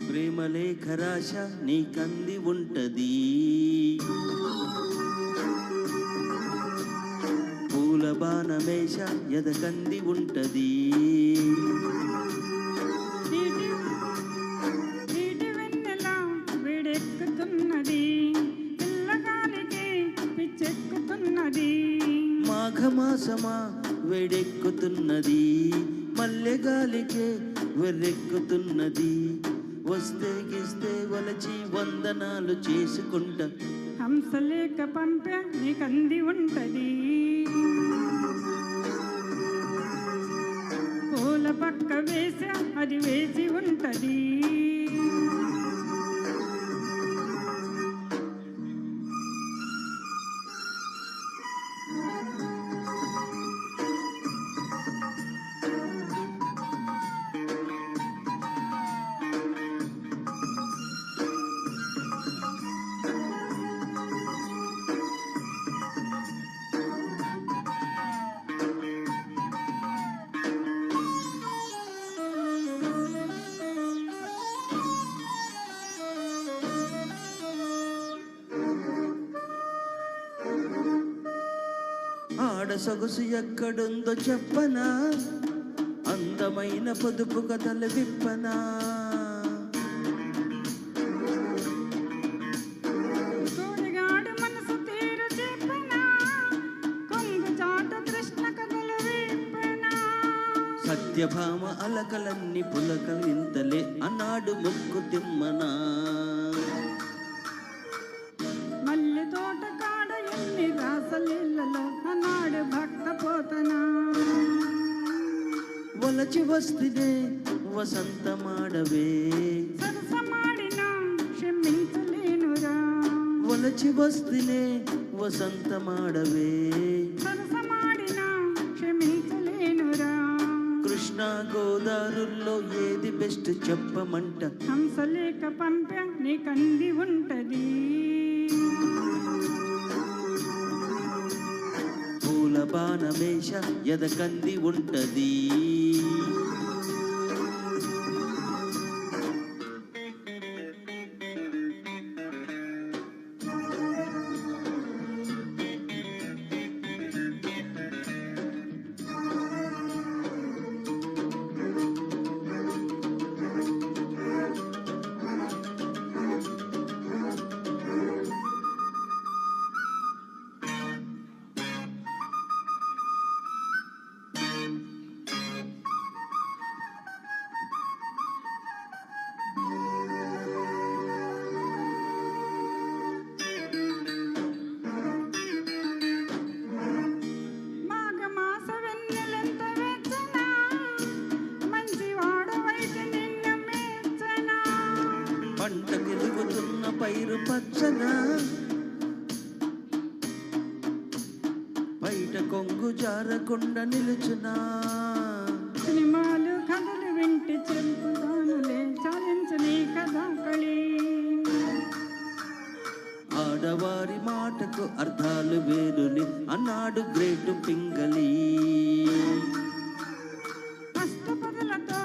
ప్రేమలేఖ రాశ నీకంది ఉంటది, పూల బాణమేష ఎదకంది ఉంటది. మాఘమాసమా వేడెక్కుతున్నది, మల్లెగాలికే వెర్రెక్కుతున్నది. వస్తే గిస్తే వలచి వందనాలు చేసుకుంటా, హంసలేక పంప నీకంది ఉంటది. పూల పక్క వేస అది వేసి ఉంటది. ఆడ సొగసు ఎక్కడుందో చెప్పనా, అందమైన పొదుపు కథలు విప్పనా. మనసు తీరు చెప్పనా, కొంగు చాట కృష్ణ కథలు విప్పనా. సత్యభామ అలకలన్నీ పులకలింతలే అన్నాడు ముక్కు తిమ్మనా. మల్లె తోట కాడ ఎన్ని రాసలీలలో అన్నాడు భక్త పోతనా. వలచి వస్తే వసంతమాడవే, సరసమాడినా క్షమించలేనురా. వలచి వస్తే వసంతమాడవే, సరసమాడినా క్షమించలేనురా. కృష్ణా గోదావరిలో ఏది బెస్ట్ చెప్పమంట, హంసలేక పంప నీకంది ఉంటది. పూల బాణమేష ఎదకంది ఉంటది. పంట గెలుగుతున్న పైరు పచ్చన, బయట కొంగు జారకుండా నిలుచునా. సినిమాలు కథలు వింటి చెంపుదానులే చాలించని కదా కళి. ఆడవారి మాటకు అర్థాలు వేరుని అన్నాడు గ్రేట్ పింగళి. అష్టపదులతో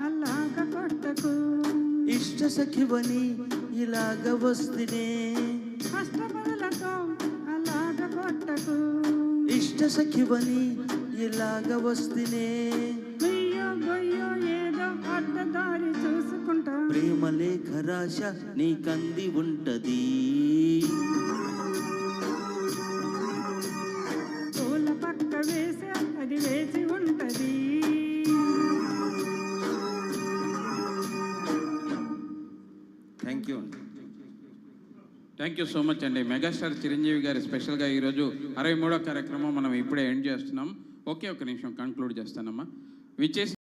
అలాగ కొట్టకు, ఇష్ట సఖివని ఇలాగ వస్తేనే. అష్టపదులతో అలాగ కొట్టకు, ఇష్ట సఖివని ఇలాగ వస్తేనే. గొయ్యో గొయ్యో ఏదో అడ్డదారి చూసుకుంటా, ప్రేమలేఖ రాశ నీకంది ఉంటది. పూల పక్క వేసి అది వేసి ఉంటది. థ్యాంక్ యూ సో మచ్ అండి. మెగాస్టార్ చిరంజీవి గారి స్పెషల్గా ఈరోజు 63వ కార్యక్రమం మనం ఇప్పుడే ఎండ్ చేస్తున్నాం. ఒకే ఒక నిమిషం కంక్లూడ్ చేస్తానమ్మా. విచ్చేసి